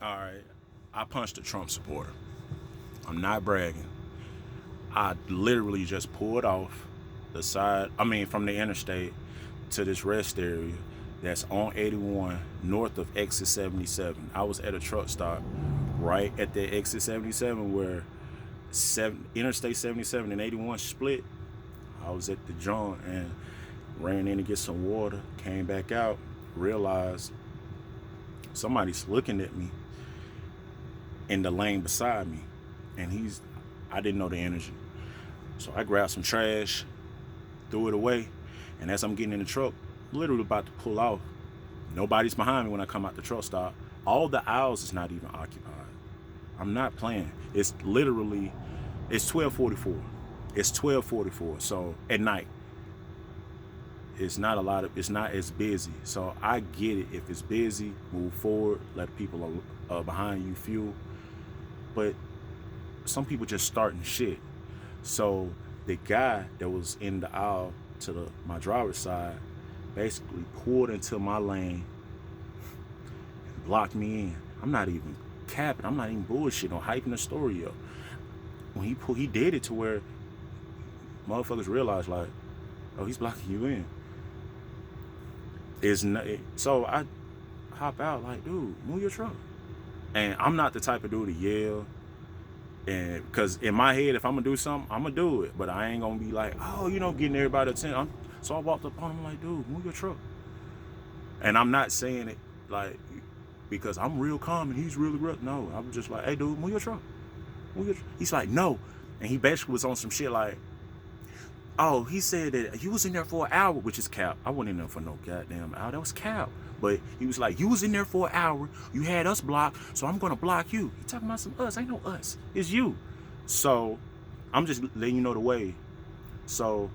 All right. I punched a Trump supporter. I'm not bragging. I literally just pulled off the side, I mean, from the interstate to this rest area that's on 81 north of exit 77. I was at a truck stop right at the exit 77 where Interstate 77 and 81 split. I was at the joint and ran in to get some water, came back out, realized somebody's looking at me in the lane beside me. And I didn't know the energy. So I grabbed some trash, threw it away, and as I'm getting in the truck, literally about to pull off, nobody's behind me when I come out the truck stop. All the aisles is not even occupied. I'm not playing. It's 12:44. It's 12:44. So at night, it's not as busy. So I get it. If it's busy, move forward, let people behind you fuel. But some people just starting shit. So the guy that was in the aisle to my driver's side basically pulled into my lane and blocked me in. I'm not even capping. I'm not even bullshitting or hyping the story up. When he did it to where motherfuckers realized like, oh, he's blocking you in. So I hop out like, dude, move your truck. And I'm not the type of dude to yell. And because in my head, if I'm gonna do something, I'm gonna do it. But I ain't gonna be like, oh, getting everybody attention. So I walked up on him like, dude, move your truck. And I'm not saying it like because I'm real calm and he's really real. No, I'm just like, hey, dude, move your truck. He's like, no. And he basically was on some shit like, oh, he said that you was in there for an hour, which is cap. I wasn't in there for no goddamn hour. That was cap. But he was like, you was in there for an hour. You had us blocked, so I'm going to block you. He talking about some us. Ain't no us. It's you. So I'm just letting you know the way. So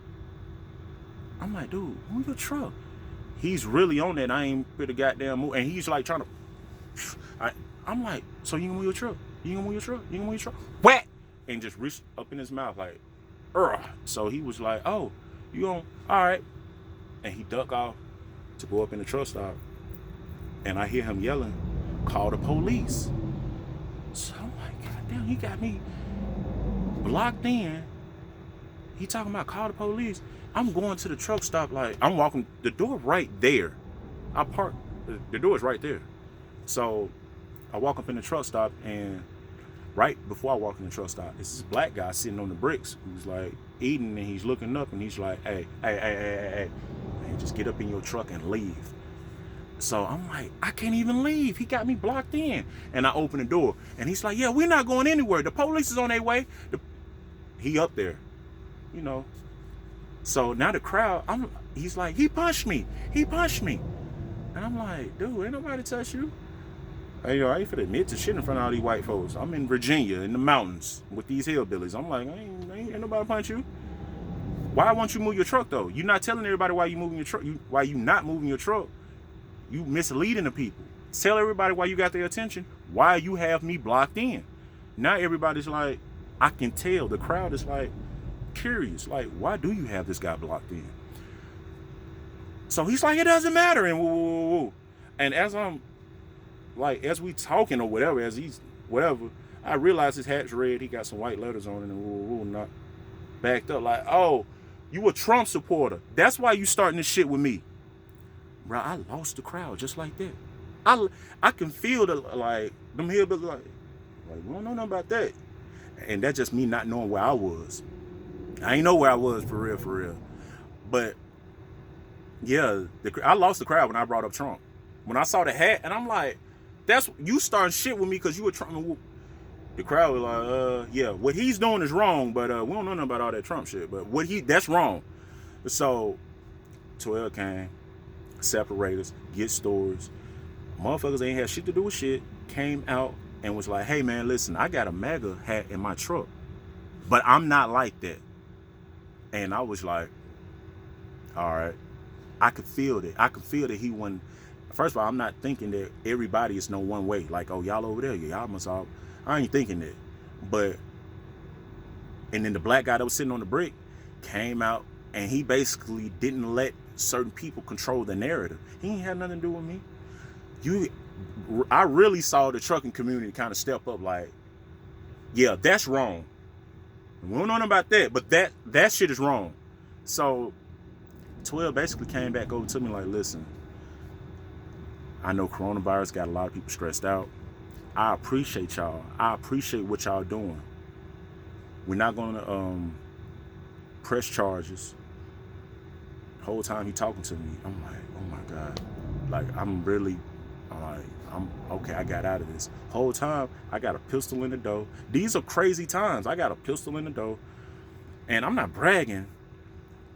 I'm like, dude, move your truck. He's really on that. I ain't pretty goddamn move. And he's like trying to. I'm like, so you gonna move your truck? You gonna move your truck? You gonna move your truck? Whack! And just reached up in his mouth like, ugh. So he was like, oh, you gonna, all right. And he ducked off to go up in the truck stop. And I hear him yelling, call the police. So I'm like, God damn, he got me blocked in. He talking about call the police. I'm going to the truck stop like, I'm walking, the door right there. I park, the door is right there. So I walk up in the truck stop and right before I walk in the truck stop, it's this black guy sitting on the bricks who's like eating and he's looking up and he's like, hey, man, just get up in your truck and leave. So I'm like, I can't even leave. He got me blocked in. And I open the door and he's like, yeah, we're not going anywhere. The police is on their way. He up there, you know. So now the crowd, he's like, he punched me. He punched me. And I'm like, dude, ain't nobody touch you. Hey, I ain't finna admit to shit in front of all these white folks. I'm in Virginia, in the mountains, with these hillbillies. I'm like, ain't nobody punch you. Why won't you move your truck, though? You're not telling everybody why you moving your truck. Why you not moving your truck. You misleading the people. Tell everybody why you got their attention. Why you have me blocked in. Now everybody's like, I can tell. The crowd is like, curious. Like, why do you have this guy blocked in? So he's like, it doesn't matter. And woo. And as we talking or whatever, as he's whatever, I realize his hat's red. He got some white letters on it and not backed up like, oh, you a Trump supporter. That's why you starting this shit with me. Bro, I lost the crowd just like that. I can feel like them hillbillies like we don't know nothing about that. And that's just me not knowing where I was. I ain't know where I was for real. But yeah, I lost the crowd when I brought up Trump. When I saw the hat, and I'm like, that's you starting shit with me because you were Trump. The crowd was like, yeah, what he's doing is wrong, but we don't know nothing about all that Trump shit. But that's wrong. So 12 came, separate us, get stories. Motherfuckers ain't had shit to do with shit. Came out and was like, hey man, listen, I got a MAGA hat in my truck, but I'm not like that. And I was like, all right. I could feel that. I could feel that he wasn't. First of all, I'm not thinking that everybody is no one way. Like, oh, y'all over there, y'all must all. I ain't thinking that. But, and then the black guy that was sitting on the brick came out and he basically didn't let certain people control the narrative. He ain't had nothing to do with me. I really saw the trucking community kind of step up like, yeah, that's wrong. We don't know nothing about that, but that shit is wrong. So 12 basically came back over to me like, listen, I know coronavirus got a lot of people stressed out. I appreciate y'all. I appreciate what y'all doing. We're not gonna press charges. The whole time he talking to me, I'm like, oh my God. Like, I'm okay, I got out of this. Whole time, I got a pistol in the door. These are crazy times. I got a pistol in the door. And I'm not bragging,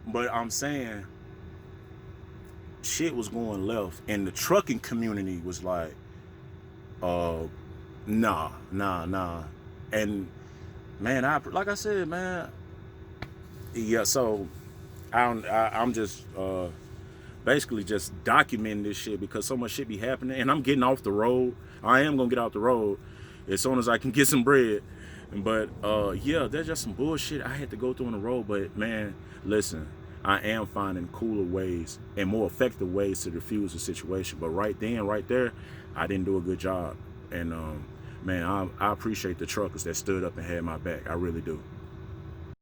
but I'm saying shit was going left. And the trucking community was like, nah. And man, like I said, man, yeah, so I'm just basically just documenting this shit because so much shit be happening, and I'm getting off the road. I am gonna get off the road as soon as I can get some bread. But yeah, there's just some bullshit I had to go through on the road. But man, listen, I am finding cooler ways and more effective ways to diffuse the situation. But right then, right there, I didn't do a good job. And man, I appreciate the truckers that stood up and had my back. I really do.